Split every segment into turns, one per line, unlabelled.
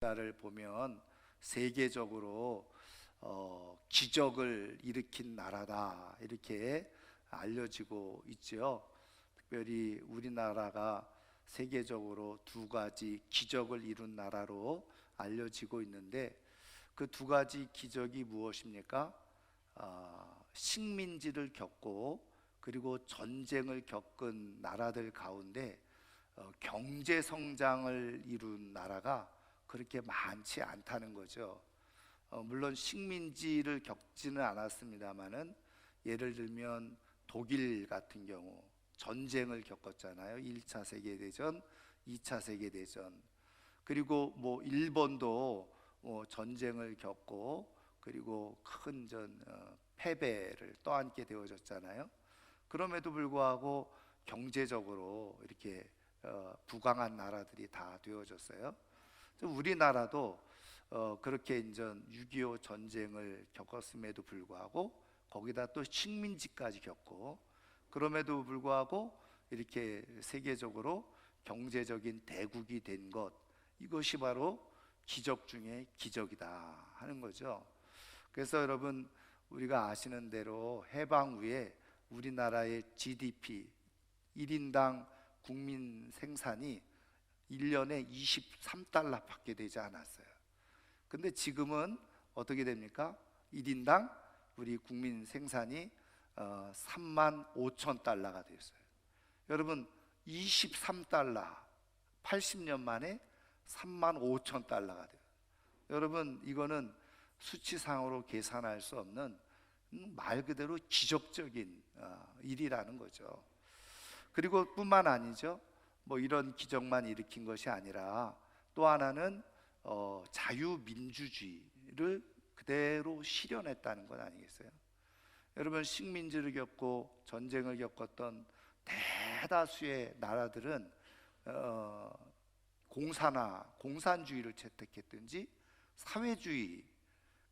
나를 보면 세계적으로 기적을 일으킨 나라다 이렇게 알려지고 있죠. 특별히 우리나라가 세계적으로 두 가지 기적을 이룬 나라로 알려지고 있는데, 그 두 가지 기적이 무엇입니까? 식민지를 겪고 그리고 전쟁을 겪은 나라들 가운데 경제 성장을 이룬 나라가 그렇게 많지 않다는 거죠. 물론 식민지를 겪지는 않았습니다만은, 예를 들면 독일 같은 경우 전쟁을 겪었잖아요. 1차 세계대전, 2차 세계대전. 그리고 일본도 전쟁을 겪고 그리고 큰 패배를 떠안게 되어졌잖아요. 그럼에도 불구하고 경제적으로 이렇게 부강한 나라들이 다 되어졌어요. 우리나라도 그렇게 이제 6.25 전쟁을 겪었음에도 불구하고 거기다 또 식민지까지 겪고, 그럼에도 불구하고 이렇게 세계적으로 경제적인 대국이 된 것, 이것이 바로 기적 중에 기적이다 하는 거죠. 그래서 여러분, 우리가 아시는 대로 해방 후에 우리나라의 GDP 1인당 국민 생산이 1년에 23달러 밖에 되지 않았어요. 근데 지금은 어떻게 됩니까? 1인당 우리 국민 생산이 3만 5천 달러가 되었어요. 여러분, 23달러, 80년 만에 3만 5천 달러가 돼요. 여러분, 이거는 수치상으로 계산할 수 없는 말 그대로 기적적인 일이라는 거죠. 그리고 뿐만 아니죠. 이런 기적만 일으킨 것이 아니라 또 하나는 자유민주주의를 그대로 실현했다는 것 아니겠어요? 여러분, 식민지를 겪고 전쟁을 겪었던 대다수의 나라들은 공산주의를 채택했든지 사회주의,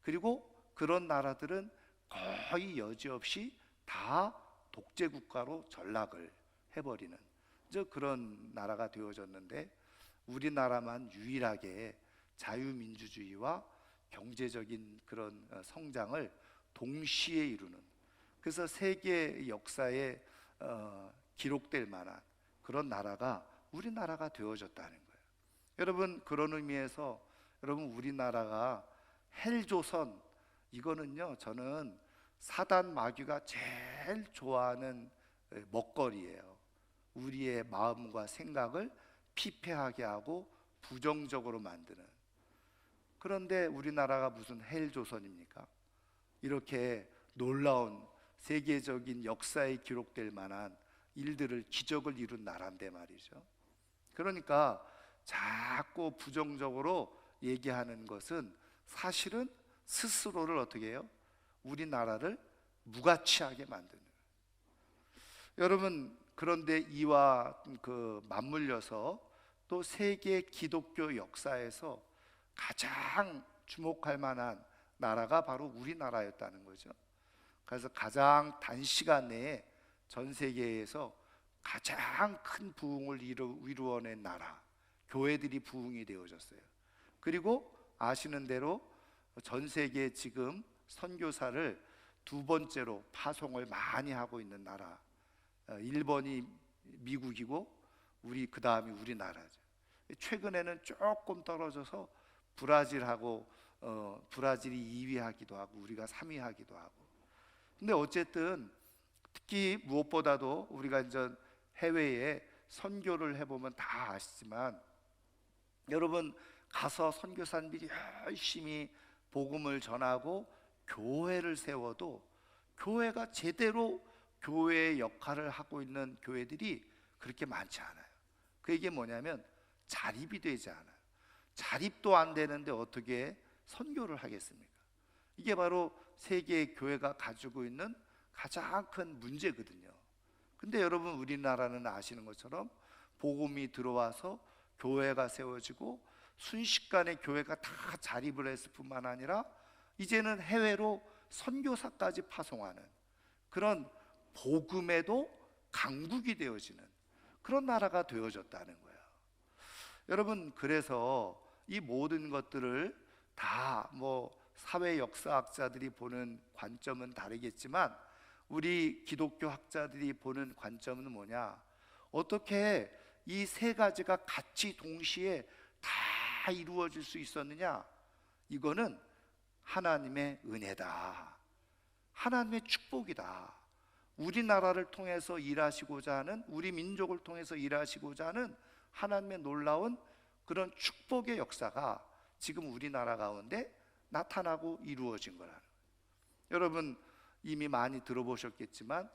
그리고 그런 나라들은 거의 여지없이 다 독재국가로 전락을 해버리는 그런 나라가 되어졌는데, 우리나라만 유일하게 자유민주주의와 경제적인 그런 성장을 동시에 이루는, 그래서 세계 역사에 기록될 만한 그런 나라가 우리나라가 되어졌다는 거예요. 여러분, 그런 의미에서 여러분, 우리나라가 헬조선, 이거는요, 저는 사단 마귀가 제일 좋아하는 먹거리예요. 우리의 마음과 생각을 피폐하게 하고 부정적으로 만드는. 그런데 우리나라가 무슨 헬조선입니까? 이렇게 놀라운 세계적인 역사에 기록될 만한 일들을, 기적을 이룬 나라인데 말이죠. 그러니까 자꾸 부정적으로 얘기하는 것은 사실은 스스로를 어떻게 해요? 우리나라를 무가치하게 만드는. 여러분, 그런데 이와 맞물려서 또 세계 기독교 역사에서 가장 주목할 만한 나라가 바로 우리나라였다는 거죠. 그래서 가장 단시간 내에 전 세계에서 가장 큰 부흥을 이루어낸 나라, 교회들이 부흥이 되어졌어요. 그리고 아시는 대로 전 세계에 지금 선교사를 두 번째로 파송을 많이 하고 있는 나라, 일본이 미국이고 우리 그 다음이 우리나라죠. 최근에는 조금 떨어져서 브라질이 2위 하기도 하고 우리가 3위 하기도 하고. 근데 어쨌든 특히 무엇보다도 우리가 이제 해외에 선교를 해보면 다 아시지만, 여러분, 가서 선교사님들이 열심히 복음을 전하고 교회를 세워도 교회가 제대로 교회의 역할을 하고 있는 교회들이 그렇게 많지 않아요. 그게 뭐냐면 자립이 되지 않아요. 자립도 안 되는데 어떻게 선교를 하겠습니까? 이게 바로 세계 교회가 가지고 있는 가장 큰 문제거든요. 근데 여러분, 우리나라는 아시는 것처럼 복음이 들어와서 교회가 세워지고 순식간에 교회가 다 자립을 했을 뿐만 아니라 이제는 해외로 선교사까지 파송하는 그런 복음에도 강국이 되어지는 그런 나라가 되어졌다는 거예요. 여러분, 그래서 이 모든 것들을 다 사회 역사학자들이 보는 관점은 다르겠지만 우리 기독교 학자들이 보는 관점은 뭐냐? 어떻게 이 세 가지가 같이 동시에 다 이루어질 수 있었느냐? 이거는 하나님의 은혜다. 하나님의 축복이다. 우리나라를 통해서 일하시고자 하는, 우리 민족을 통해서 일하시고자 하는 하나님의 놀라운 그런 축복의 역사가 지금 우리나라 가운데 나타나고 이루어진 거라는 거예요. 여러분 이미 많이 들어보셨겠지만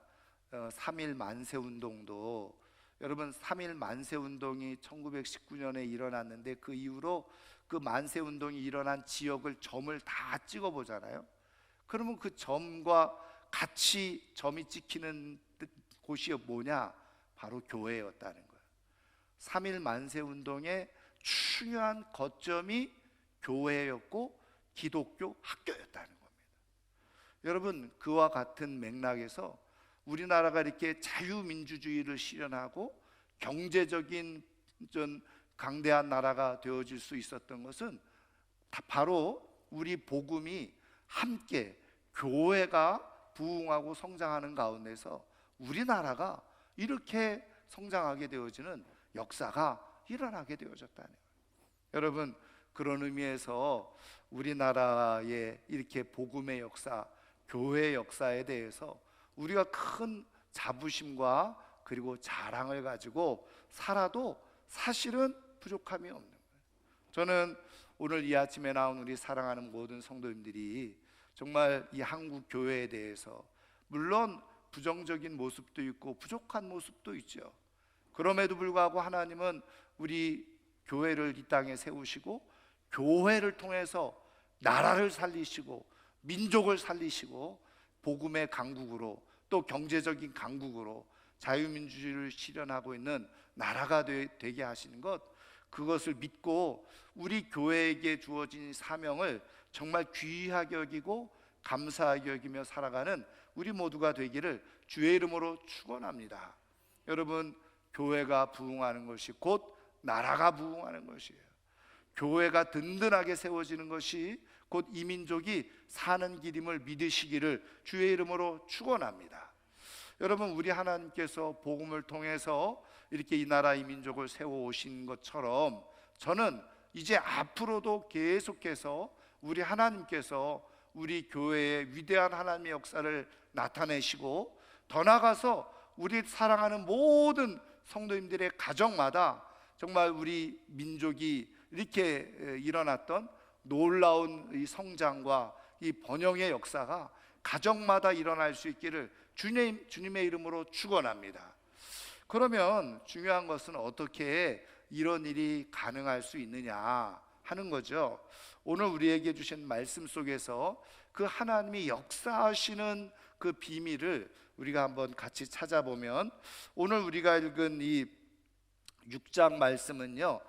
3.1 만세운동도, 여러분 3.1 만세운동이 1919년에 일어났는데 그 이후로 그 만세운동이 일어난 지역을 점을 다 찍어보잖아요. 그러면 그 점과 같이 점이 찍히는 곳이 뭐냐? 바로 교회였다는 거예요. 3.1 만세운동의 중요한 거점이 교회였고 기독교 학교였다는 겁니다. 여러분 그와 같은 맥락에서 우리나라가 이렇게 자유민주주의를 실현하고 경제적인 강대한 나라가 되어질 수 있었던 것은 바로 우리 복음이 함께 교회가 부흥하고 성장하는 가운데서 우리나라가 이렇게 성장하게 되어지는 역사가 일어나게 되어졌다는 거예요. 여러분 그런 의미에서 우리나라의 이렇게 복음의 역사, 교회의 역사에 대해서 우리가 큰 자부심과 그리고 자랑을 가지고 살아도 사실은 부족함이 없는 거예요. 저는 오늘 이 아침에 나온 우리 사랑하는 모든 성도님들이 정말 이 한국 교회에 대해서 물론 부정적인 모습도 있고 부족한 모습도 있죠. 그럼에도 불구하고 하나님은 우리 교회를 이 땅에 세우시고 교회를 통해서 나라를 살리시고 민족을 살리시고 복음의 강국으로 또 경제적인 강국으로 자유민주주의를 실현하고 있는 나라가 되게 하시는 것, 그것을 믿고 우리 교회에게 주어진 사명을 정말 귀하게 여기고 감사하게 여기며 살아가는 우리 모두가 되기를 주의 이름으로 축원합니다. 여러분 교회가 부흥하는 것이 곧 나라가 부흥하는 것이에요. 교회가 든든하게 세워지는 것이 곧 이 민족이 사는 길임을 믿으시기를 주의 이름으로 축원합니다. 여러분 우리 하나님께서 복음을 통해서 이렇게 이 나라 이 민족을 세워 오신 것처럼 저는 이제 앞으로도 계속해서 우리 하나님께서 우리 교회의 위대한 하나님의 역사를 나타내시고 더 나아가서 우리 사랑하는 모든 성도님들의 가정마다 정말 우리 민족이 이렇게 일어났던 놀라운 이 성장과 이 번영의 역사가 가정마다 일어날 수 있기를 주님의 이름으로 축원합니다. 그러면 중요한 것은 어떻게 이런 일이 가능할 수 있느냐 하는 거죠. 오늘 우리에게 주신 말씀 속에서 그 하나님이 역사하시는 그 비밀을 우리가 한번 같이 찾아보면, 오늘 우리가 읽은 이 6장 말씀은요,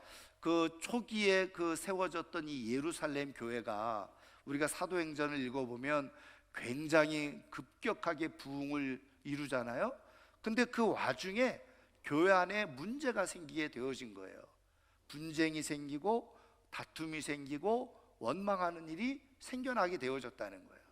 그 초기에 그 세워졌던 이 예루살렘 교회가 우리가 사도행전을 읽어보면 굉장히 급격하게 부흥을 이루잖아요. 근데 그 와중에 교회 안에 문제가 생기게 되어진 거예요. 분쟁이 생기고 다툼이 생기고 원망하는 일이 생겨나게 되어졌다는 거예요.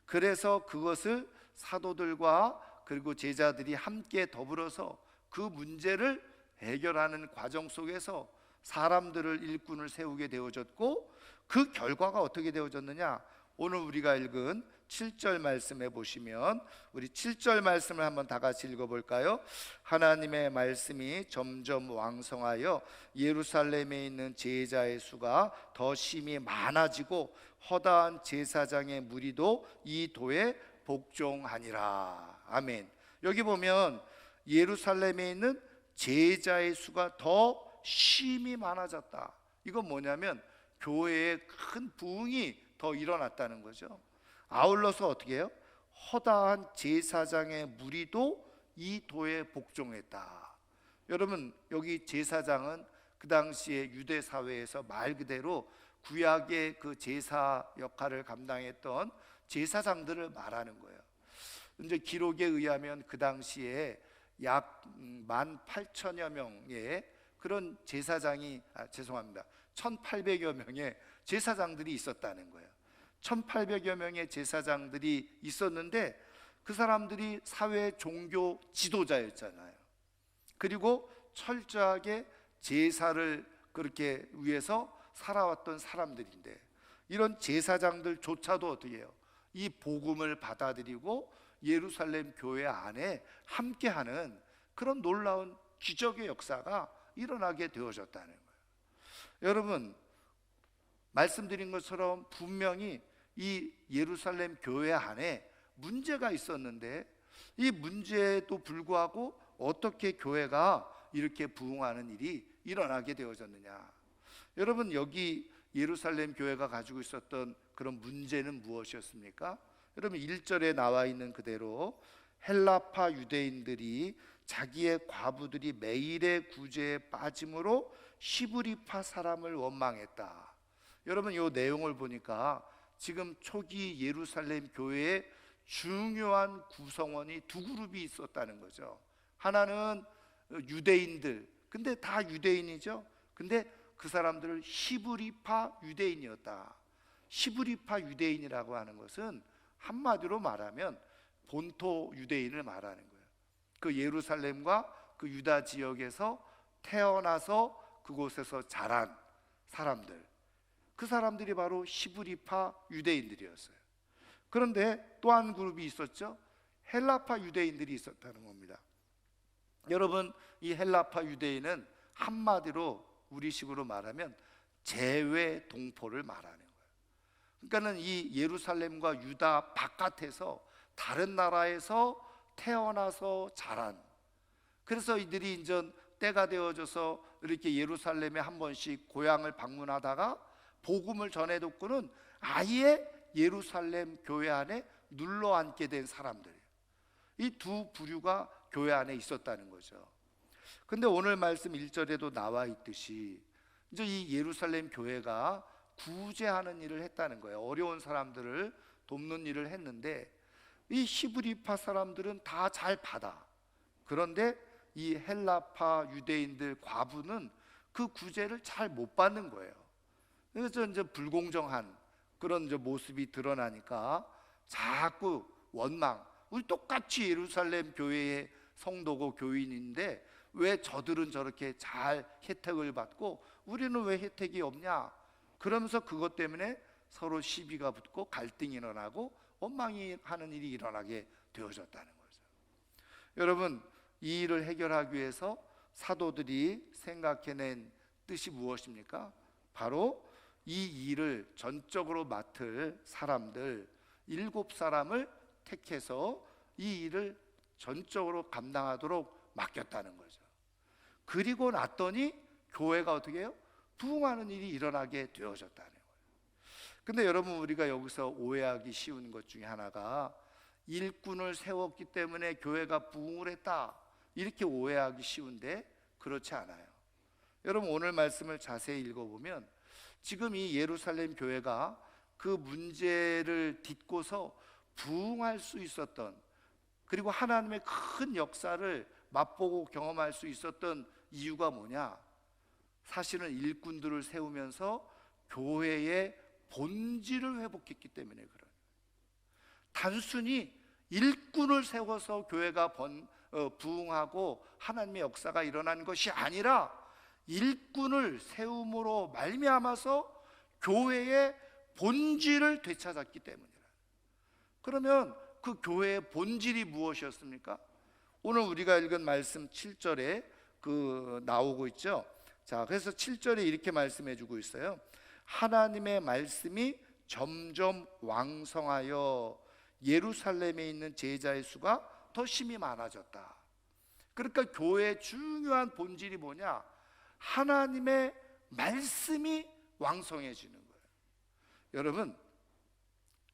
그래서 그것을 사도들과 그리고 제자들이 함께 더불어서 그 문제를 해결하는 과정 속에서 사람들을 일꾼을 세우게 되어졌고, 그 결과가 어떻게 되어졌느냐, 오늘 우리가 읽은 7절 말씀에 보시면, 우리 7절 말씀을 한번 다 같이 읽어볼까요? 하나님의 말씀이 점점 왕성하여 예루살렘에 있는 제자의 수가 더 심히 많아지고 허다한 제사장의 무리도 이 도에 복종하니라. 아멘. 여기 보면 예루살렘에 있는 제자의 수가 더 심히 많아졌다. 이건 뭐냐면 교회에 큰 부흥이 더 일어났다는 거죠. 아울러서 어떻게 해요? 허다한 제사장의 무리도 이 도에 복종했다. 여러분 여기 제사장은 그 당시에 유대 사회에서 말 그대로 구약의 그 제사 역할을 감당했던 제사장들을 말하는 거예요. 이제 기록에 의하면 그 당시에 약 18,000여 명의 그런 제사장이, 죄송합니다, 1800여 명의 제사장들이 있었다는 거예요. 1800여 명의 제사장들이 있었는데 그 사람들이 사회 종교 지도자였잖아요. 그리고 철저하게 제사를 그렇게 위해서 살아왔던 사람들인데, 이런 제사장들조차도 어떻게 해요? 이 복음을 받아들이고 예루살렘 교회 안에 함께하는 그런 놀라운 기적의 역사가 일어나게 되어졌다는 거예요. 여러분, 말씀드린 것처럼 분명히 이 예루살렘 교회 안에 문제가 있었는데, 이 문제에도 불구하고 어떻게 교회가 이렇게 부흥하는 일이 일어나게 되어졌느냐. 여러분, 여기 예루살렘 교회가 가지고 있었던 그런 문제는 무엇이었습니까? 여러분, 1절에 나와 있는 그대로 헬라파 유대인들이 자기의 과부들이 매일의 구제에 빠짐으로 시브리파 사람을 원망했다. 여러분, 이 내용을 보니까 지금 초기 예루살렘 교회의 중요한 구성원이 두 그룹이 있었다는 거죠. 하나는 유대인들, 근데 다 유대인이죠. 근데 그 사람들을 시브리파 유대인이었다. 시브리파 유대인이라고 하는 것은 한마디로 말하면 본토 유대인을 말하는 거예요. 그 예루살렘과 그 유다 지역에서 태어나서 그곳에서 자란 사람들, 그 사람들이 바로 시브리파 유대인들이었어요. 그런데 또 한 그룹이 있었죠. 헬라파 유대인들이 있었다는 겁니다. 여러분, 이 헬라파 유대인은 한마디로 우리식으로 말하면 재외 동포를 말하는 거예요. 그러니까는 이 예루살렘과 유다 바깥에서 다른 나라에서 태어나서 자란, 그래서 이들이 이제 때가 되어져서 이렇게 예루살렘에 한 번씩 고향을 방문하다가 복음을 전해 듣고는 아예 예루살렘 교회 안에 눌러 앉게 된 사람들이에요. 이 두 부류가 교회 안에 있었다는 거죠. 근데 오늘 말씀 1절에도 나와 있듯이 이제 이 예루살렘 교회가 구제하는 일을 했다는 거예요. 어려운 사람들을 돕는 일을 했는데 이 히브리파 사람들은 다 잘 받아. 그런데 이 헬라파 유대인들 과부는 그 구제를 잘 못 받는 거예요. 그래서 이제 불공정한 그런 이제 모습이 드러나니까 자꾸 원망. 우리 똑같이 예루살렘 교회의 성도고 교인인데 왜 저들은 저렇게 잘 혜택을 받고 우리는 왜 혜택이 없냐? 그러면서 그것 때문에 서로 시비가 붙고 갈등이 일어나고 원망이 하는 일이 일어나게 되어졌다는 거죠. 여러분, 이 일을 해결하기 위해서 사도들이 생각해낸 뜻이 무엇입니까? 바로 이 일을 전적으로 맡을 사람들 7사람을 택해서 이 일을 전적으로 감당하도록 맡겼다는 거죠. 그리고 났더니 교회가 어떻게 해요? 부흥하는 일이 일어나게 되어졌다는 거예요. 근데 여러분, 우리가 여기서 오해하기 쉬운 것 중에 하나가 일꾼을 세웠기 때문에 교회가 부흥을 했다, 이렇게 오해하기 쉬운데 그렇지 않아요. 여러분, 오늘 말씀을 자세히 읽어보면 지금 이 예루살렘 교회가 그 문제를 딛고서 부흥할 수 있었던, 그리고 하나님의 큰 역사를 맛보고 경험할 수 있었던 이유가 뭐냐? 사실은 일꾼들을 세우면서 교회의 본질을 회복했기 때문에 그래요. 단순히 일꾼을 세워서 교회가 부흥하고 하나님의 역사가 일어난 것이 아니라 일꾼을 세움으로 말미암아서 교회의 본질을 되찾았기 때문이라. 그러면 그 교회의 본질이 무엇이었습니까? 오늘 우리가 읽은 말씀 7절에 나오고 있죠. 자, 그래서 7절에 이렇게 말씀해 주고 있어요. 하나님의 말씀이 점점 왕성하여 예루살렘에 있는 제자의 수가 더 심히 많아졌다. 그러니까 교회의 중요한 본질이 뭐냐? 하나님의 말씀이 왕성해지는 거예요. 여러분,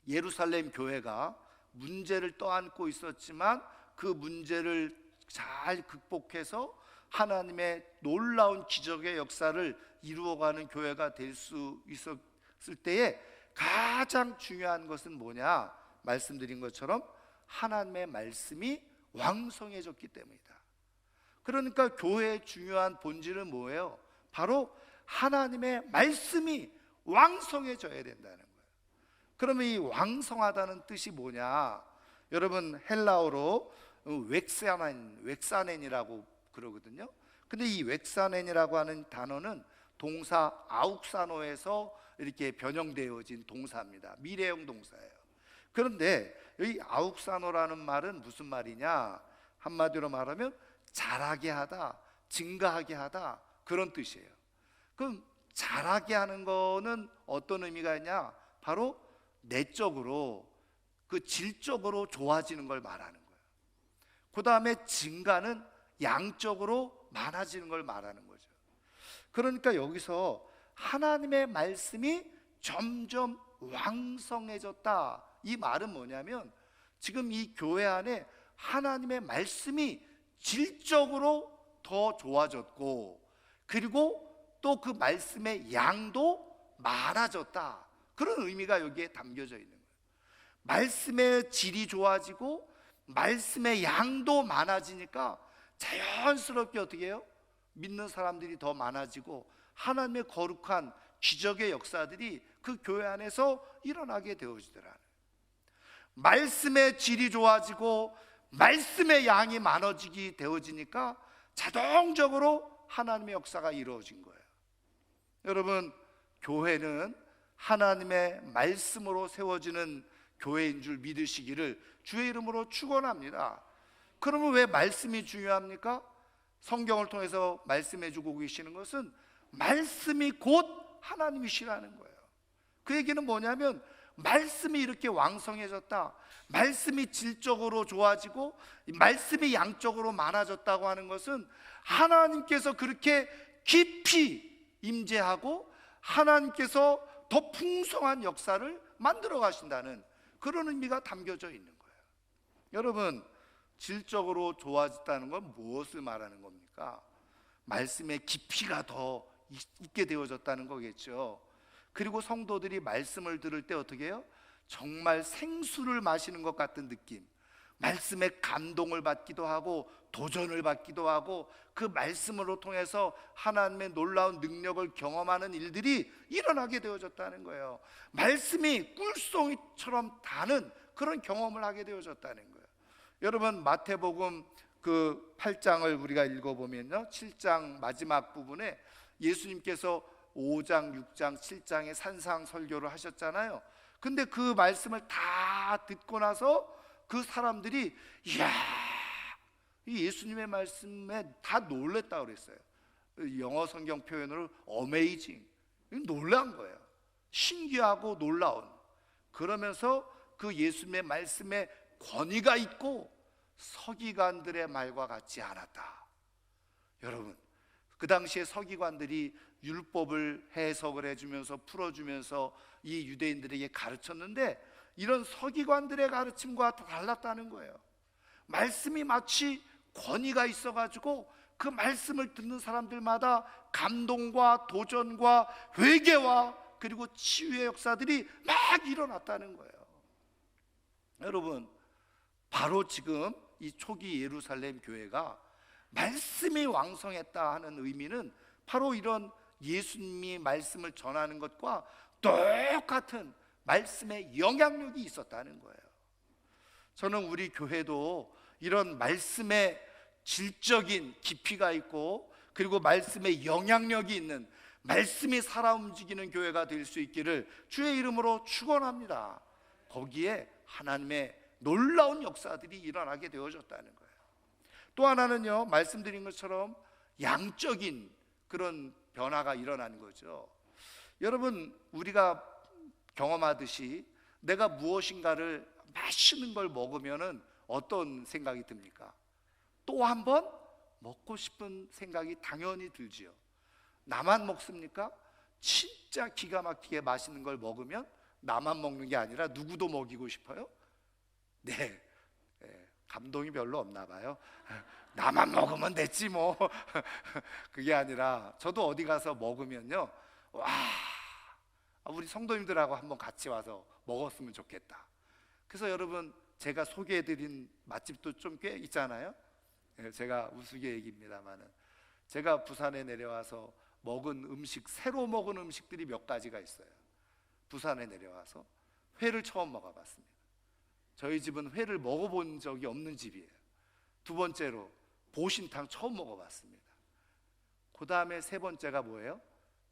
예루살렘 교회가 문제를 떠안고 있었지만 그 문제를 잘 극복해서 하나님의 놀라운 기적의 역사를 이루어가는 교회가 될 수 있었을 때에 가장 중요한 것은 뭐냐? 말씀드린 것처럼 하나님의 말씀이 왕성해졌기 때문이다. 그러니까 교회의 중요한 본질은 뭐예요? 바로 하나님의 말씀이 왕성해져야 된다는 거예요. 그러면 이 왕성하다는 뜻이 뭐냐? 여러분 헬라어로 웩사넨이라고 그러거든요. 근데 이 웩사넨이라고 하는 단어는 동사 아욱사노에서 이렇게 변형되어진 동사입니다. 미래형 동사예요. 그런데 여기 아욱사노라는 말은 무슨 말이냐? 한마디로 말하면 자라게 하다, 증가하게 하다, 그런 뜻이에요. 그럼 자라게 하는 거는 어떤 의미가 있냐? 바로 내적으로, 그 질적으로 좋아지는 걸 말하는 거예요. 그 다음에 증가는 양적으로 많아지는 걸 말하는 거죠. 그러니까 여기서 하나님의 말씀이 점점 왕성해졌다, 이 말은 뭐냐면 지금 이 교회 안에 하나님의 말씀이 질적으로 더 좋아졌고, 그리고 또 그 말씀의 양도 많아졌다, 그런 의미가 여기에 담겨져 있는 거예요. 말씀의 질이 좋아지고 말씀의 양도 많아지니까 자연스럽게 어떻게 해요? 믿는 사람들이 더 많아지고 하나님의 거룩한 기적의 역사들이 그 교회 안에서 일어나게 되어지더라. 말씀의 질이 좋아지고 말씀의 양이 많아지게 되어지니까 자동적으로 하나님의 역사가 이루어진 거예요. 여러분, 교회는 하나님의 말씀으로 세워지는 교회인 줄 믿으시기를 주의 이름으로 축원합니다. 그러면 왜 말씀이 중요합니까? 성경을 통해서 말씀해 주고 계시는 것은 말씀이 곧 하나님이시라는 거예요. 그 얘기는 뭐냐면 말씀이 이렇게 왕성해졌다, 말씀이 질적으로 좋아지고 말씀이 양적으로 많아졌다고 하는 것은 하나님께서 그렇게 깊이 임재하고 하나님께서 더 풍성한 역사를 만들어 가신다는 그런 의미가 담겨져 있는 거예요. 여러분, 질적으로 좋아졌다는 건 무엇을 말하는 겁니까? 말씀의 깊이가 더 있게 되어졌다는 거겠죠. 그리고 성도들이 말씀을 들을 때 어떻게 해요? 정말 생수를 마시는 것 같은 느낌, 말씀에 감동을 받기도 하고 도전을 받기도 하고 그 말씀으로 통해서 하나님의 놀라운 능력을 경험하는 일들이 일어나게 되어졌다는 거예요. 말씀이 꿀송이처럼 다는 그런 경험을 하게 되어졌다는 거예요. 여러분, 마태복음 그 8장을 우리가 읽어보면요, 7장 마지막 부분에 예수님께서 5장, 6장, 7장의 산상 설교를 하셨잖아요. 근데 그 말씀을 다 듣고 나서 그 사람들이 이야, 이 예수님의 말씀에 다 놀랬다고 그랬어요. 영어 성경 표현으로 amazing, 놀란 거예요. 신기하고 놀라운. 그러면서 그 예수님의 말씀에 권위가 있고 서기관들의 말과 같지 않았다. 여러분, 그 당시에 서기관들이 율법을 해석을 해주면서 풀어주면서 이 유대인들에게 가르쳤는데 이런 서기관들의 가르침과 달랐다는 거예요. 말씀이 마치 권위가 있어가지고 그 말씀을 듣는 사람들마다 감동과 도전과 회개와 그리고 치유의 역사들이 막 일어났다는 거예요. 여러분, 바로 지금 이 초기 예루살렘 교회가 말씀이 왕성했다 하는 의미는 바로 이런 예수님이 말씀을 전하는 것과 똑같은 말씀의 영향력이 있었다는 거예요. 저는 우리 교회도 이런 말씀의 질적인 깊이가 있고 그리고 말씀의 영향력이 있는, 말씀이 살아 움직이는 교회가 될 수 있기를 주의 이름으로 축원합니다. 거기에 하나님의 놀라운 역사들이 일어나게 되어졌다는 거예요. 또 하나는요, 말씀드린 것처럼 양적인 그런 변화가 일어나는 거죠. 여러분, 우리가 경험하듯이 내가 무엇인가를 맛있는 걸 먹으면은 어떤 생각이 듭니까? 또 한 번 먹고 싶은 생각이 당연히 들지요. 나만 먹습니까? 진짜 기가 막히게 맛있는 걸 먹으면 나만 먹는 게 아니라 누구도 먹이고 싶어요? 네, 감동이 별로 없나 봐요. 나만 먹으면 됐지 뭐. 그게 아니라 저도 어디 가서 먹으면요, 와, 우리 성도님들하고 한번 같이 와서 먹었으면 좋겠다. 그래서 여러분, 제가 소개해드린 맛집도 좀 꽤 있잖아요. 제가 우스개 얘기입니다만은 제가 부산에 내려와서 먹은 음식, 새로 먹은 음식들이 몇 가지가 있어요. 부산에 내려와서 회를 처음 먹어봤습니다. 저희 집은 회를 먹어본 적이 없는 집이에요. 두 번째로 보신탕 처음 먹어봤습니다. 그 다음에 세 번째가 뭐예요?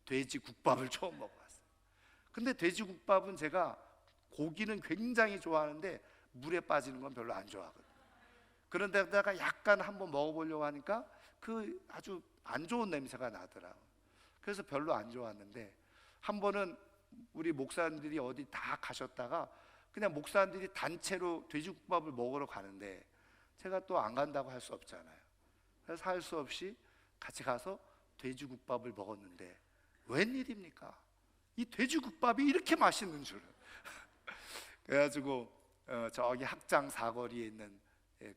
돼지국밥을 처음 먹어봤어요. 근데 돼지국밥은 제가 고기는 굉장히 좋아하는데 물에 빠지는 건 별로 안 좋아하거든요. 그런데다가 약간 한번 먹어보려고 하니까 그 아주 안 좋은 냄새가 나더라고요. 그래서 별로 안 좋았는데, 한 번은 우리 목사님들이 어디 다 가셨다가 그냥 목사님들이 단체로 돼지국밥을 먹으러 가는데 제가 또 안 간다고 할 수 없잖아요. 그래서 할 수 없이 같이 가서 돼지국밥을 먹었는데 웬일입니까? 이 돼지국밥이 이렇게 맛있는 줄은. 그래가지고 저기 학장 사거리에 있는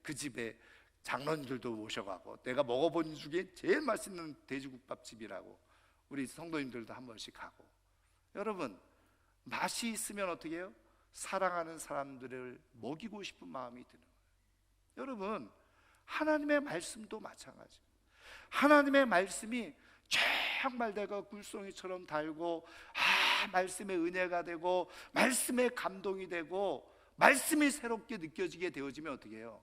그 집에 장로님들도 모셔가고 내가 먹어본 중에 제일 맛있는 돼지국밥집이라고 우리 성도님들도 한 번씩 가고. 여러분, 맛이 있으면 어떻게 해요? 사랑하는 사람들을 먹이고 싶은 마음이 드는 거예요. 여러분, 하나님의 말씀도 마찬가지예요. 하나님의 말씀이 정말 내가 굴송이처럼 달고 말씀의 은혜가 되고 말씀의 감동이 되고 말씀이 새롭게 느껴지게 되어지면 어떻게 해요?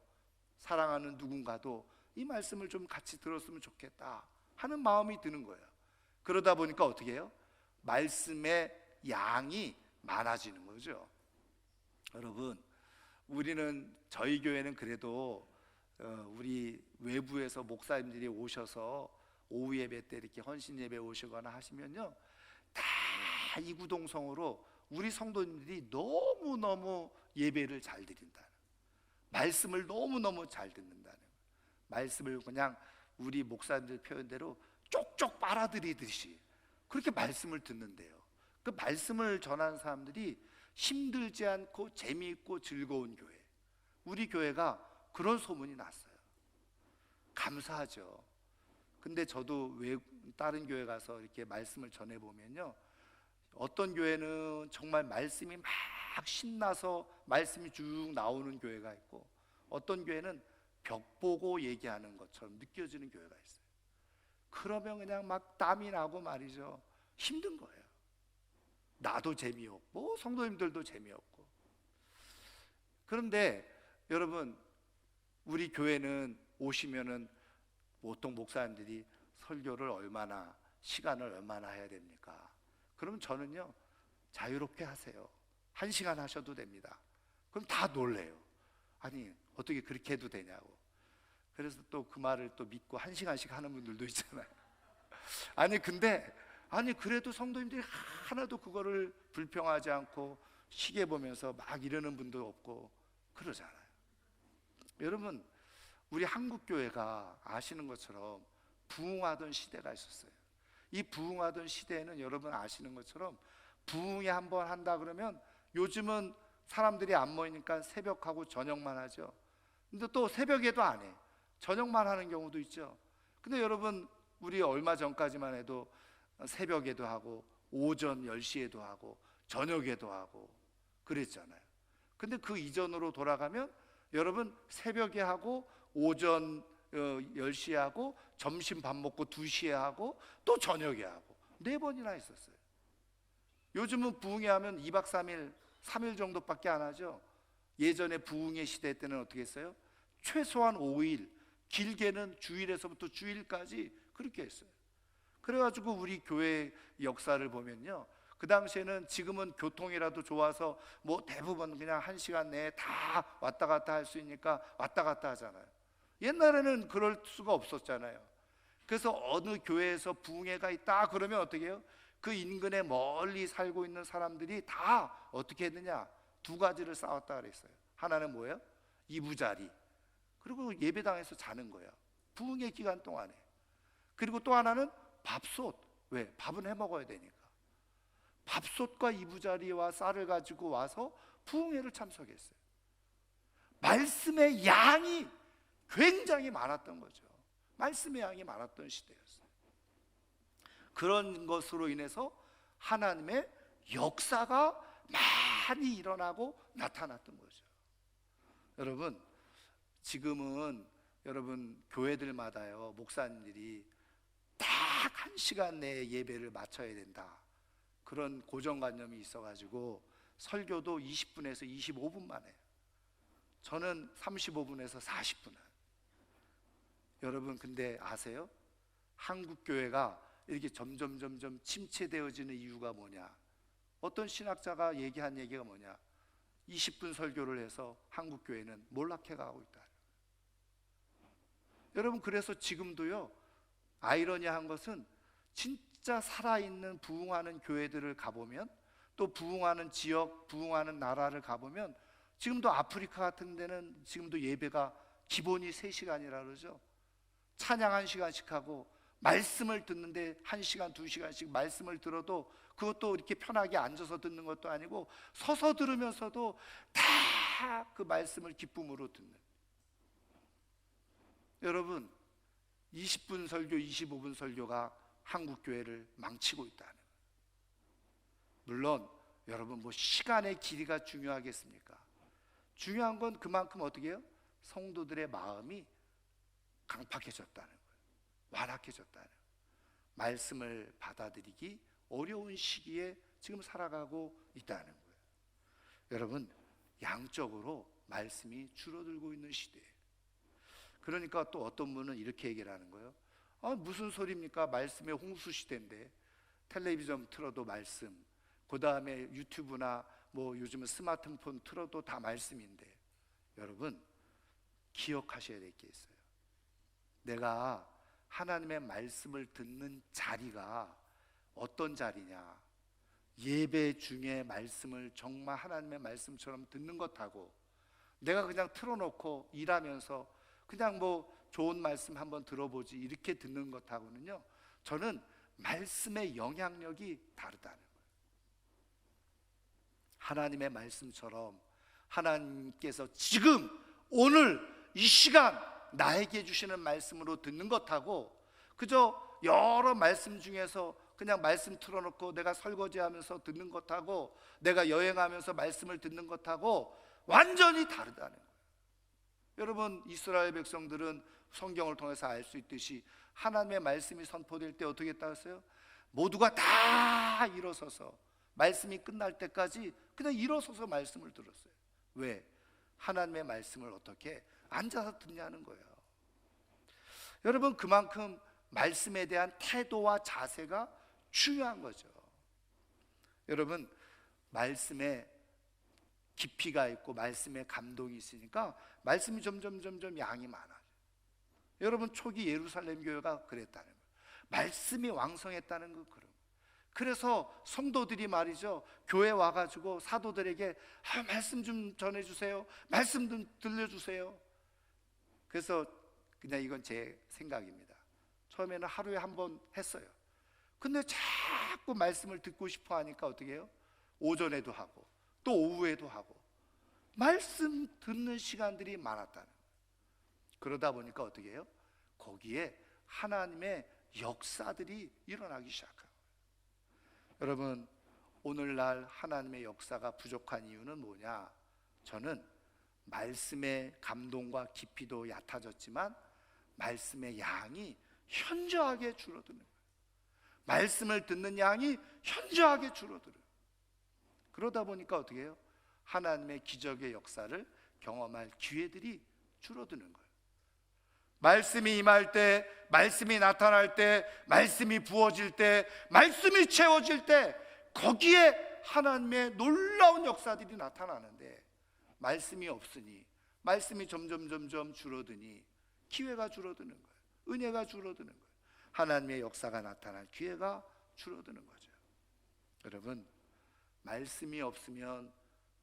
사랑하는 누군가도 이 말씀을 좀 같이 들었으면 좋겠다 하는 마음이 드는 거예요. 그러다 보니까 어떻게 해요? 말씀의 양이 많아지는 거죠. 여러분, 우리는, 저희 교회는 그래도 우리 외부에서 목사님들이 오셔서 오후 예배 때 이렇게 헌신 예배 오시거나 하시면요, 다 이구동성으로 우리 성도님들이 너무너무 예배를 잘 드린다는, 말씀을 너무너무 잘 듣는다는, 말씀을 그냥 우리 목사님들 표현대로 쪽쪽 빨아들이듯이 그렇게 말씀을 듣는데요, 그 말씀을 전하는 사람들이 힘들지 않고 재미있고 즐거운 교회, 우리 교회가 그런 소문이 났어요. 감사하죠. 근데 저도 다른 교회 가서 이렇게 말씀을 전해보면요, 어떤 교회는 정말 말씀이 막 신나서 말씀이 쭉 나오는 교회가 있고, 어떤 교회는 벽 보고 얘기하는 것처럼 느껴지는 교회가 있어요. 그러면 그냥 막 땀이 나고 말이죠, 힘든 거예요. 나도 재미없고 성도님들도 재미없고. 그런데 여러분, 우리 교회는 오시면은 보통 목사님들이 설교를 얼마나, 시간을 얼마나 해야 됩니까? 그럼 저는요, 자유롭게 하세요. 1시간 하셔도 됩니다. 그럼 다 놀래요. 아니, 어떻게 그렇게 해도 되냐고. 그래서 또 그 말을 또 믿고 1시간씩 하는 분들도 있잖아요. 아니 그래도 성도님들이 하나도 그거를 불평하지 않고 시계 보면서 막 이러는 분도 없고 그러잖아요. 여러분, 우리 한국교회가 아시는 것처럼 부흥하던 시대가 있었어요. 이 부흥하던 시대에는 여러분 아시는 것처럼 부흥회 한번 한다 그러면 요즘은 사람들이 안 모이니까 새벽하고 저녁만 하죠. 근데 또 새벽에도 안 해. 저녁만 하는 경우도 있죠. 근데 여러분, 우리 얼마 전까지만 해도 새벽에도 하고 오전 10시에도 하고 저녁에도 하고 그랬잖아요. 근데 그 이전으로 돌아가면 여러분, 새벽에 하고 오전 10시에 하고 점심 밥 먹고 2시에 하고 또 저녁에 하고 4번이나 했었어요. 요즘은 부흥회 하면 2박 3일, 3일 정도밖에 안 하죠. 예전에 부흥회 시대 때는 어떻게 했어요? 최소한 5일, 길게는 주일에서부터 주일까지 그렇게 했어요. 그래가지고 우리 교회 역사를 보면요, 그 당시에는, 지금은 교통이라도 좋아서 뭐 대부분 그냥 1시간 내에 다 왔다 갔다 할 수 있으니까 왔다 갔다 하잖아요. 옛날에는 그럴 수가 없었잖아요. 그래서 어느 교회에서 부흥회가 있다 그러면 어떻게 해요? 그 인근에 멀리 살고 있는 사람들이 다 어떻게 했느냐? 2가지를 쌓았다 그랬어요. 하나는 뭐예요? 이부자리, 그리고 예배당에서 자는 거예요, 부흥회 기간 동안에. 그리고 또 하나는 밥솥. 왜? 밥은 해 먹어야 되니까. 밥솥과 이부자리와 쌀을 가지고 와서 부흥회를 참석했어요. 말씀의 양이 굉장히 많았던 거죠. 말씀의 양이 많았던 시대였어요. 그런 것으로 인해서 하나님의 역사가 많이 일어나고 나타났던 거죠. 여러분, 지금은 여러분 교회들마다요, 목사님들이 다 1시간 내에 예배를 마쳐야 된다, 그런 고정관념이 있어가지고 설교도 20분에서 25분 만에, 저는 35분에서 40분. 여러분 근데 아세요? 한국 교회가 이렇게 점점 침체되어지는 이유가 뭐냐? 어떤 신학자가 얘기한 얘기가 뭐냐? 20분 설교를 해서 한국 교회는 몰락해 가고 있다. 여러분 그래서 지금도요, 아이러니한 것은 진짜 살아있는 부흥하는 교회들을 가보면, 또 부흥하는 지역, 부흥하는 나라를 가보면, 지금도 아프리카 같은 데는 지금도 예배가 기본이 3시간이라 그러죠. 찬양 1시간씩 하고 말씀을 듣는데 1시간, 2시간씩 말씀을 들어도 그것도 이렇게 편하게 앉아서 듣는 것도 아니고 서서 들으면서도 다 그 말씀을 기쁨으로 듣는. 여러분 20분 설교, 25분 설교가 한국 교회를 망치고 있다는 거예요. 물론 여러분 뭐 시간의 길이가 중요하겠습니까? 중요한 건 그만큼 어떻게 해요? 성도들의 마음이 강팍해졌다는 거예요. 완악해졌다는 거예요. 말씀을 받아들이기 어려운 시기에 지금 살아가고 있다는 거예요. 여러분 양적으로 말씀이 줄어들고 있는 시대예요. 그러니까 또 어떤 분은 이렇게 얘기를 하는 거예요. 무슨 소리입니까? 말씀의 홍수 시대인데 텔레비전 틀어도 말씀, 그 다음에 유튜브나 뭐 요즘은 스마트폰 틀어도 다 말씀인데, 여러분 기억하셔야 될 게 있어요. 내가 하나님의 말씀을 듣는 자리가 어떤 자리냐? 예배 중에 말씀을 정말 하나님의 말씀처럼 듣는 것하고, 내가 그냥 틀어놓고 일하면서 그냥 뭐 좋은 말씀 한번 들어보지 이렇게 듣는 것하고는요, 저는 말씀의 영향력이 다르다는 거예요. 하나님의 말씀처럼 하나님께서 지금 오늘 이 시간 나에게 주시는 말씀으로 듣는 것하고, 그저 여러 말씀 중에서 그냥 말씀 틀어놓고 내가 설거지하면서 듣는 것하고, 내가 여행하면서 말씀을 듣는 것하고 완전히 다르다는 거예요. 여러분 이스라엘 백성들은 성경을 통해서 알 수 있듯이 하나님의 말씀이 선포될 때 어떻게 했다고요? 모두가 다 일어서서 말씀이 끝날 때까지 그냥 일어서서 말씀을 들었어요. 왜? 하나님의 말씀을 어떻게 앉아서 듣냐는 거예요. 여러분 그만큼 말씀에 대한 태도와 자세가 중요한 거죠. 여러분 말씀에 깊이가 있고 말씀에 감동이 있으니까 말씀이 점점 양이 많아요. 여러분 초기 예루살렘 교회가 그랬다는 거예요. 말씀이 왕성했다는 거. 그래서 성도들이 말이죠, 교회 와가지고 사도들에게 말씀 좀 전해주세요, 말씀 좀 들려주세요. 그래서 그냥 이건 제 생각입니다. 처음에는 하루에 한 번 했어요. 근데 자꾸 말씀을 듣고 싶어 하니까 어떻게 해요? 오전에도 하고 또 오후에도 하고 말씀 듣는 시간들이 많았다는 거예요. 그러다 보니까 어떻게 해요? 거기에 하나님의 역사들이 일어나기 시작해요. 여러분 오늘날 하나님의 역사가 부족한 이유는 뭐냐? 저는 말씀의 감동과 깊이도 얕아졌지만 말씀의 양이 현저하게 줄어드는 거예요. 말씀을 듣는 양이 현저하게 줄어들어요. 그러다 보니까 어떻게 해요? 하나님의 기적의 역사를 경험할 기회들이 줄어드는 거예요. 말씀이 임할 때, 말씀이 나타날 때, 말씀이 부어질 때, 말씀이 채워질 때, 거기에 하나님의 놀라운 역사들이 나타나는데, 말씀이 없으니, 말씀이 점점 줄어드니 기회가 줄어드는 거예요. 은혜가 줄어드는 거예요. 하나님의 역사가 나타날 기회가 줄어드는 거죠. 여러분 말씀이 없으면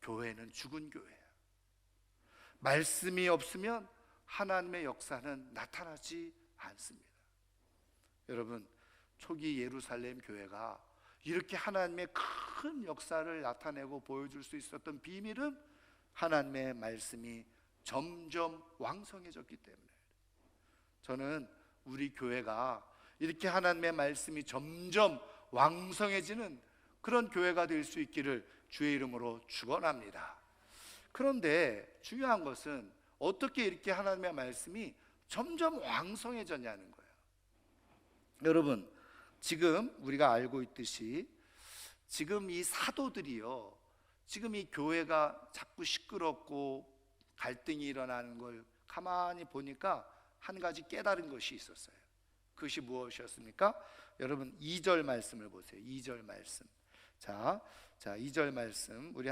교회는 죽은 교회예요. 말씀이 없으면 하나님의 역사는 나타나지 않습니다. 여러분 초기 예루살렘 교회가 이렇게 하나님의 큰 역사를 나타내고 보여줄 수 있었던 비밀은 하나님의 말씀이 점점 왕성해졌기 때문에, 저는 우리 교회가 이렇게 하나님의 말씀이 점점 왕성해지는 그런 교회가 될 수 있기를 주의 이름으로 축원합니다. 그런데 중요한 것은 어떻게 이렇게 하나님의 말씀이 점점 왕성해졌냐는 거예요. 여러분 지금 우리가 알고 있듯이 지금 이 사도들이요, 지금 이 교회가 자꾸 시끄럽고 갈등이 일어나는 걸 가만히 보니까 한 가지 깨달은 것이 있었어요. 그것이 무엇이었습니까? 여러분 2절 말씀을 보세요. 2절 말씀. 자, 2절 말씀 우리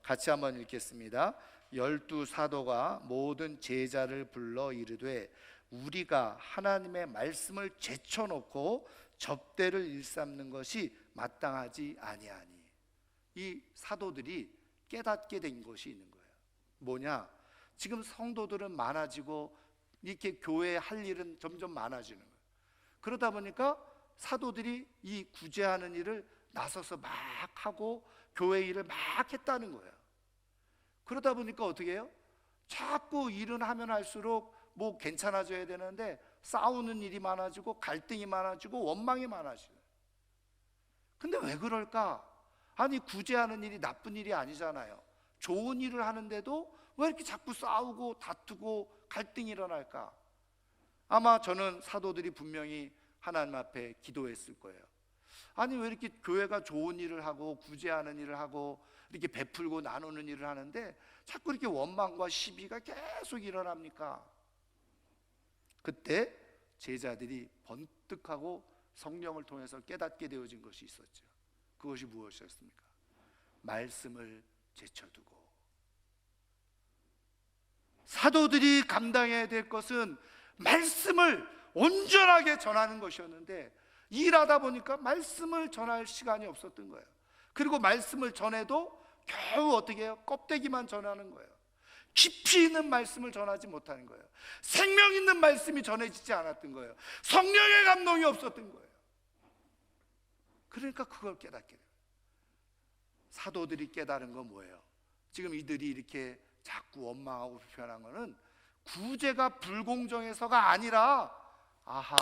같이 한번 읽겠습니다. 12사도가 모든 제자를 불러 이르되 우리가 하나님의 말씀을 제쳐놓고 접대를 일삼는 것이 마땅하지 아니하니. 이 사도들이 깨닫게 된 것이 있는 거예요. 뭐냐? 지금 성도들은 많아지고 이렇게 교회에 할 일은 점점 많아지는 거예요. 그러다 보니까 사도들이 이 구제하는 일을 나서서 막 하고 교회 일을 막 했다는 거예요. 그러다 보니까 어떻게 해요? 자꾸 일은 하면 할수록 뭐 괜찮아져야 되는데 싸우는 일이 많아지고 갈등이 많아지고 원망이 많아지는. 근데 왜 그럴까? 아니 구제하는 일이 나쁜 일이 아니잖아요. 좋은 일을 하는데도 왜 이렇게 자꾸 싸우고 다투고 갈등이 일어날까? 아마 저는 사도들이 분명히 하나님 앞에 기도했을 거예요. 아니 왜 이렇게 교회가 좋은 일을 하고 구제하는 일을 하고 이렇게 베풀고 나누는 일을 하는데 자꾸 이렇게 원망과 시비가 계속 일어납니까? 그때 제자들이 번뜩하고 성령을 통해서 깨닫게 되어진 것이 있었죠. 그것이 무엇이었습니까? 말씀을 제쳐두고. 사도들이 감당해야 될 것은 말씀을 온전하게 전하는 것이었는데 일하다 보니까 말씀을 전할 시간이 없었던 거예요. 그리고 말씀을 전해도 겨우 어떻게 해요? 껍데기만 전하는 거예요. 깊이 있는 말씀을 전하지 못하는 거예요. 생명 있는 말씀이 전해지지 않았던 거예요. 성령의 감동이 없었던 거예요. 그러니까 그걸 깨닫게 돼요. 사도들이 깨달은 건 뭐예요? 지금 이들이 이렇게 자꾸 원망하고 불편한 거는 구제가 불공정해서가 아니라 아하,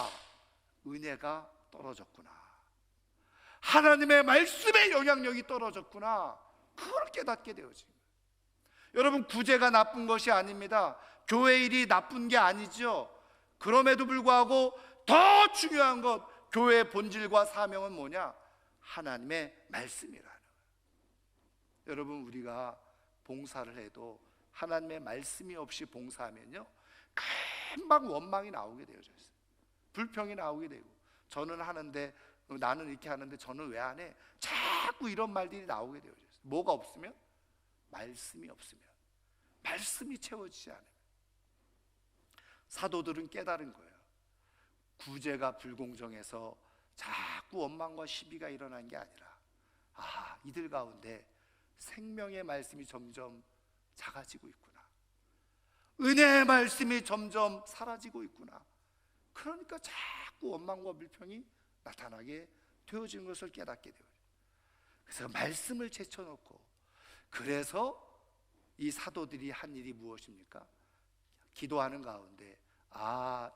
은혜가 떨어졌구나, 하나님의 말씀의 영향력이 떨어졌구나, 그걸 깨닫게 되어진 거예요. 여러분 구제가 나쁜 것이 아닙니다. 교회 일이 나쁜 게 아니죠. 그럼에도 불구하고 더 중요한 것, 교회의 본질과 사명은 뭐냐? 하나님의 말씀이라는 거예요. 여러분 우리가 봉사를 해도 하나님의 말씀이 없이 봉사하면요 금방 원망이 나오게 되어져 있어요. 불평이 나오게 되고, 저는 하는데 나는 이렇게 하는데 저는 왜 안 해? 자꾸 이런 말들이 나오게 되어져 있어요. 뭐가 없으면? 말씀이 없으면, 말씀이 채워지지 않으면. 사도들은 깨달은 거예요. 구제가 불공정해서 자꾸 원망과 시비가 일어난 게 아니라 이들 가운데 생명의 말씀이 점점 작아지고 있구나, 은혜의 말씀이 점점 사라지고 있구나. 그러니까 자꾸 원망과 불평이 나타나게 되어지는 것을 깨닫게 되어요. 그래서 말씀을 제쳐놓고, 그래서 이 사도들이 한 일이 무엇입니까? 기도하는 가운데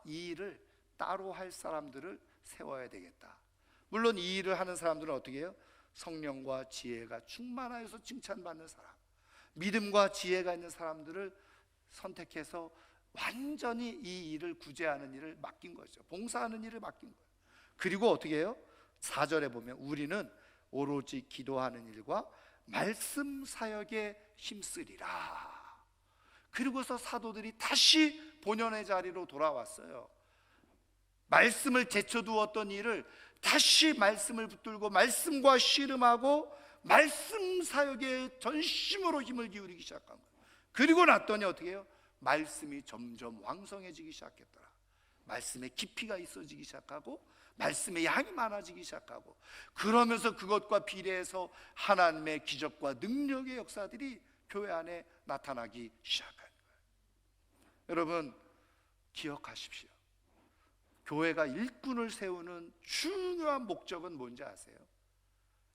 이 일을 따로 할 사람들을 세워야 되겠다. 물론 이 일을 하는 사람들은 어떻게 해요? 성령과 지혜가 충만하여서 칭찬받는 사람, 믿음과 지혜가 있는 사람들을 선택해서 완전히 이 일을 구제하는 일을 맡긴 거죠. 봉사하는 일을 맡긴 거예요. 그리고 어떻게 해요? 4절에 보면 우리는 오로지 기도하는 일과 말씀 사역에 힘쓰리라. 그리고서 사도들이 다시 본연의 자리로 돌아왔어요. 말씀을 제쳐두었던 일을 다시 말씀을 붙들고 말씀과 씨름하고 말씀 사역에 전심으로 힘을 기울이기 시작한 거예요. 그리고 났더니 어떻게 해요? 말씀이 점점 왕성해지기 시작했더라. 말씀의 깊이가 있어지기 시작하고 말씀의 양이 많아지기 시작하고, 그러면서 그것과 비례해서 하나님의 기적과 능력의 역사들이 교회 안에 나타나기 시작한 거예요. 여러분 기억하십시오. 교회가 일꾼을 세우는 중요한 목적은 뭔지 아세요?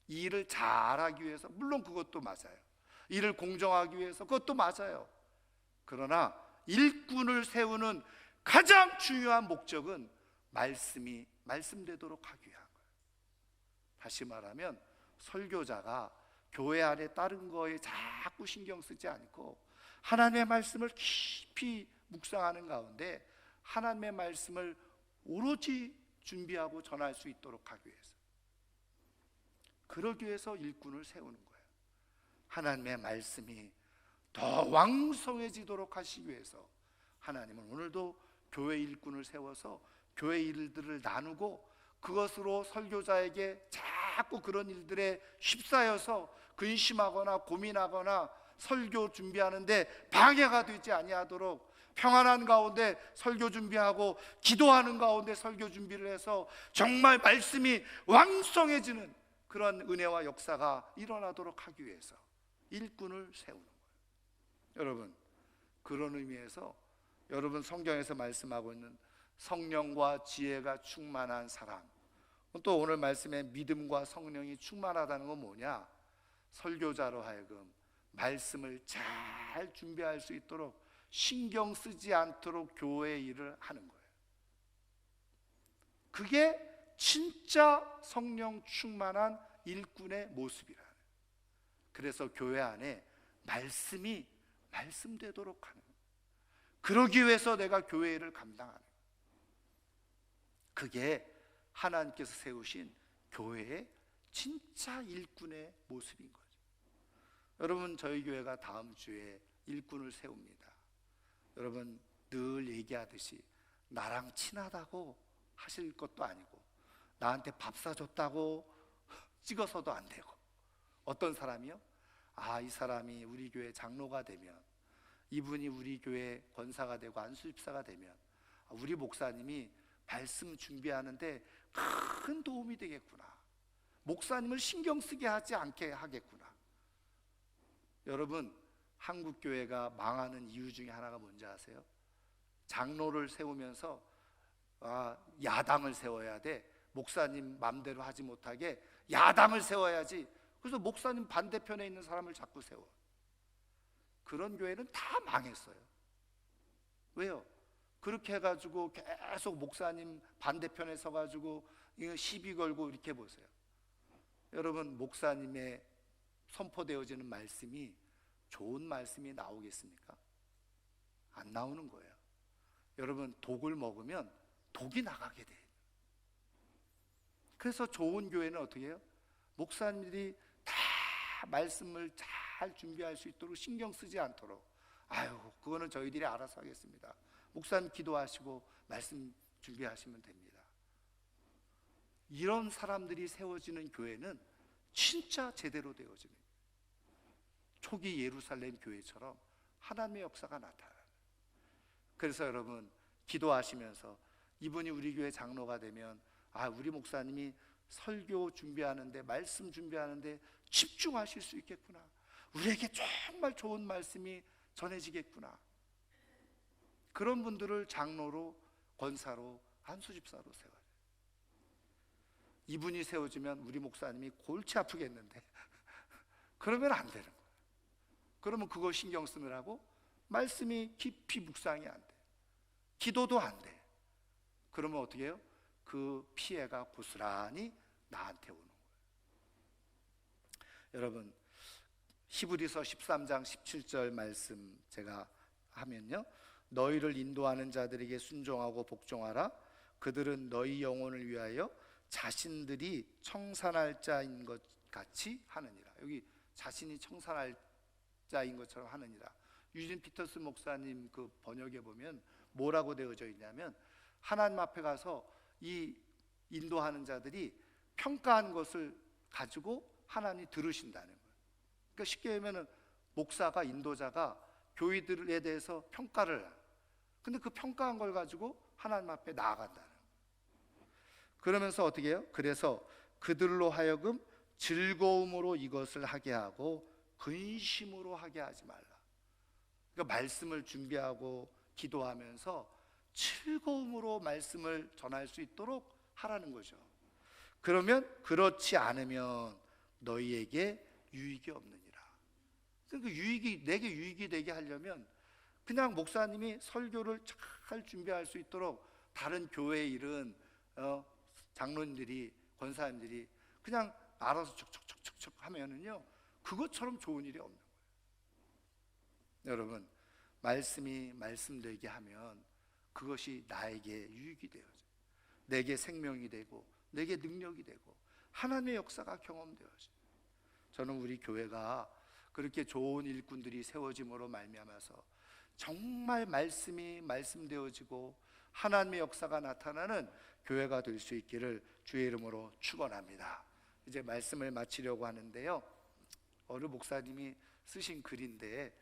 이 일을 잘하기 위해서, 물론 그것도 맞아요. 일을 공정하기 위해서, 그것도 맞아요. 그러나 일꾼을 세우는 가장 중요한 목적은 말씀이 말씀되도록 하기 위한 거예요. 다시 말하면 설교자가 교회 안에 다른 거에 자꾸 신경 쓰지 않고 하나님의 말씀을 깊이 묵상하는 가운데 하나님의 말씀을 오로지 준비하고 전할 수 있도록 하기 위해서, 그러기 위해서 일꾼을 세우는 거예요. 하나님의 말씀이 더 왕성해지도록 하시기 위해서 하나님은 오늘도 교회 일꾼을 세워서 교회 일들을 나누고 그것으로 설교자에게 자꾸 그런 일들에 휩싸여서 근심하거나 고민하거나 설교 준비하는데 방해가 되지 아니하도록 평안한 가운데 설교 준비하고 기도하는 가운데 설교 준비를 해서 정말 말씀이 왕성해지는 그런 은혜와 역사가 일어나도록 하기 위해서 일꾼을 세우는 거예요. 여러분, 그런 의미에서 여러분 성경에서 말씀하고 있는 성령과 지혜가 충만한 사람, 또 오늘 말씀에 믿음과 성령이 충만하다는 건 뭐냐? 설교자로 하여금 말씀을 잘 준비할 수 있도록 신경 쓰지 않도록 교회 일을 하는 거예요. 그게 진짜 성령 충만한 일꾼의 모습이라. 그래서 교회 안에 말씀이 말씀되도록 하는, 그러기 위해서 내가 교회 일을 감당하는, 그게 하나님께서 세우신 교회의 진짜 일꾼의 모습인 거죠. 여러분, 저희 교회가 다음 주에 일꾼을 세웁니다. 여러분, 늘 얘기하듯이 나랑 친하다고 하실 것도 아니고 나한테 밥 사줬다고 찍어서도 안 되고, 어떤 사람이요? 이 사람이 우리 교회 장로가 되면, 이분이 우리 교회 권사가 되고 안수집사가 되면 우리 목사님이 말씀 준비하는데 큰 도움이 되겠구나, 목사님을 신경 쓰게 하지 않게 하겠구나. 여러분, 한국 교회가 망하는 이유 중에 하나가 뭔지 아세요? 장로를 세우면서 야당을 세워야 돼, 목사님 맘대로 하지 못하게 야당을 세워야지. 그래서 목사님 반대편에 있는 사람을 자꾸 세워. 그런 교회는 다 망했어요. 왜요? 그렇게 해가지고 계속 목사님 반대편에 서가지고 시비 걸고 이렇게 보세요. 여러분, 목사님의 선포되어지는 말씀이 좋은 말씀이 나오겠습니까? 안 나오는 거예요. 여러분, 독을 먹으면 독이 나가게 돼요. 그래서 좋은 교회는 어떻게 해요? 목사님들이 다 말씀을 잘 준비할 수 있도록 신경 쓰지 않도록, 그거는 저희들이 알아서 하겠습니다, 목사님 기도하시고 말씀 준비하시면 됩니다. 이런 사람들이 세워지는 교회는 진짜 제대로 되어지는, 초기 예루살렘 교회처럼 하나님의 역사가 나타나요. 그래서 여러분, 기도하시면서 이분이 우리 교회 장로가 되면 우리 목사님이 설교 준비하는데, 말씀 준비하는데 집중하실 수 있겠구나, 우리에게 정말 좋은 말씀이 전해지겠구나. 그런 분들을 장로로, 권사로, 안수집사로 세워요. 이분이 세워지면 우리 목사님이 골치 아프겠는데 그러면 안 되는 거예요. 그러면 그거 신경 쓰느라고 말씀이 깊이 묵상이 안 돼, 기도도 안 돼. 그러면 어떻게 해요? 그 피해가 고스란히 나한테 오는 거예요. 여러분, 히브리서 13장 17절 말씀 제가 하면요, 너희를 인도하는 자들에게 순종하고 복종하라. 그들은 너희 영혼을 위하여 자신들이 청산할 자인 것 같이 하느니라. 여기 자신이 청산할 자인 것처럼 하느니라. 유진 피터스 목사님 그 번역에 보면 뭐라고 되어져 있냐면, 하나님 앞에 가서 이 인도하는 자들이 평가한 것을 가지고 하나님이 들으신다는 거예요. 그러니까 쉽게 하면은 목사가, 인도자가 교회들에 대해서 평가를 해요. 근데 그 평가한 걸 가지고 하나님 앞에 나아간다는 거예요. 그러면서 어떻게 해요? 그래서 그들로 하여금 즐거움으로 이것을 하게 하고 근심으로 하게 하지 말라. 그러니까 말씀을 준비하고 기도하면서 즐거움으로 말씀을 전할 수 있도록 하라는 거죠. 그러면 그렇지 않으면 너희에게 유익이 없느니라. 그러니까 내게 유익이 되게 하려면 그냥 목사님이 설교를 잘 준비할 수 있도록 다른 교회 일은 장로님들이, 권사님들이 그냥 알아서 척척척척 하면은요, 그것처럼 좋은 일이 없는 거예요. 여러분, 말씀이 말씀되게 하면 그것이 나에게 유익이 되어져요. 내게 생명이 되고 내게 능력이 되고 하나님의 역사가 경험되어져요. 저는 우리 교회가 그렇게 좋은 일꾼들이 세워짐으로 말미암아서 정말 말씀이 말씀되어지고 하나님의 역사가 나타나는 교회가 될 수 있기를 주의 이름으로 축원합니다. 이제 말씀을 마치려고 하는데요, 어느 목사님이 쓰신 글인데,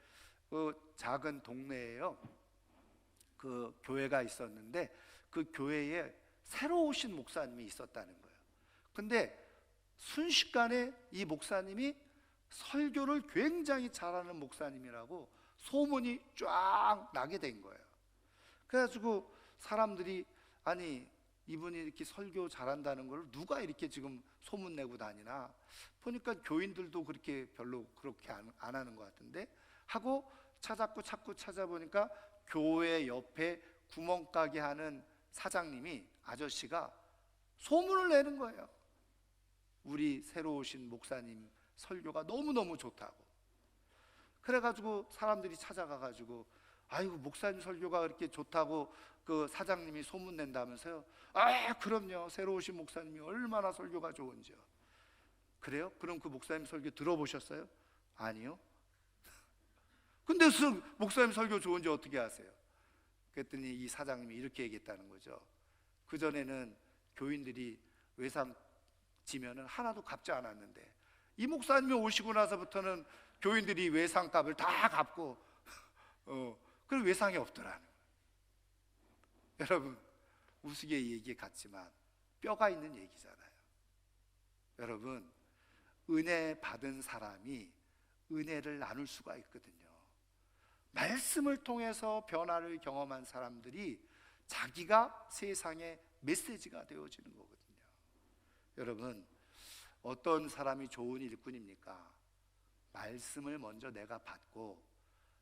그 작은 동네에요, 그 교회가 있었는데 그 교회에 새로 오신 목사님이 있었다는 거예요. 근데 순식간에 이 목사님이 설교를 굉장히 잘하는 목사님이라고 소문이 쫙 나게 된 거예요. 그래가지고 사람들이, 아니 이분이 이렇게 설교 잘한다는 걸 누가 이렇게 지금 소문내고 다니나, 보니까 교인들도 그렇게 별로 그렇게 안 하는 것 같은데 하고 자꾸 찾아보니까 교회 옆에 구멍가게 하는 사장님이, 아저씨가 소문을 내는 거예요. 우리 새로 오신 목사님 설교가 너무너무 좋다고. 그래가지고 사람들이 찾아가가지고, 아이고 목사님 설교가 그렇게 좋다고 그 사장님이 소문낸다면서요. 아 그럼요, 새로 오신 목사님이 얼마나 설교가 좋은지요. 그래요? 그럼 그 목사님 설교 들어보셨어요? 아니요. 근데 목사님 설교 좋은지 어떻게 아세요? 그랬더니 이 사장님이 이렇게 얘기했다는 거죠. 그전에는 교인들이 외상 지면은 하나도 갚지 않았는데 이 목사님이 오시고 나서부터는 교인들이 외상값을 다 갚고 그리고 외상이 없더라는 거예요. 여러분, 우스개 얘기 같지만 뼈가 있는 얘기잖아요. 여러분, 은혜 받은 사람이 은혜를 나눌 수가 있거든요. 말씀을 통해서 변화를 경험한 사람들이 자기가 세상의 메시지가 되어지는 거거든요. 여러분, 어떤 사람이 좋은 일꾼입니까? 말씀을 먼저 내가 받고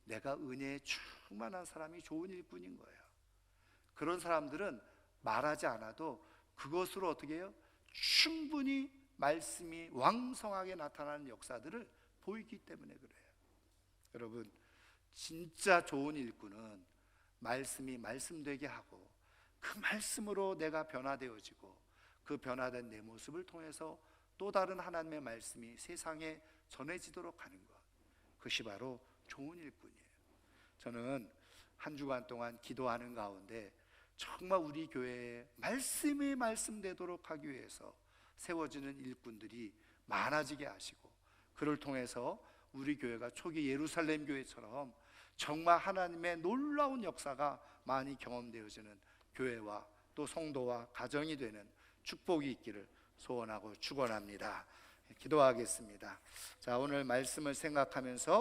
내가 은혜에 충만한 사람이 좋은 일꾼인 거예요. 그런 사람들은 말하지 않아도 그것으로 어떻게 해요? 충분히 말씀이 왕성하게 나타나는 역사들을 보이기 때문에 그래요. 여러분, 진짜 좋은 일꾼은 말씀이 말씀되게 하고 그 말씀으로 내가 변화되어지고 그 변화된 내 모습을 통해서 또 다른 하나님의 말씀이 세상에 전해지도록 하는 것, 그것이 바로 좋은 일꾼이에요. 저는 한 주간 동안 기도하는 가운데 정말 우리 교회에 말씀이 말씀되도록 하기 위해서 세워지는 일꾼들이 많아지게 하시고, 그를 통해서 우리 교회가 초기 예루살렘 교회처럼 정말 하나님의 놀라운 역사가 많이 경험되어지는 교회와 또 성도와 가정이 되는 축복이 있기를 소원하고 축원합니다. 기도하겠습니다. 자, 오늘 말씀을 생각하면서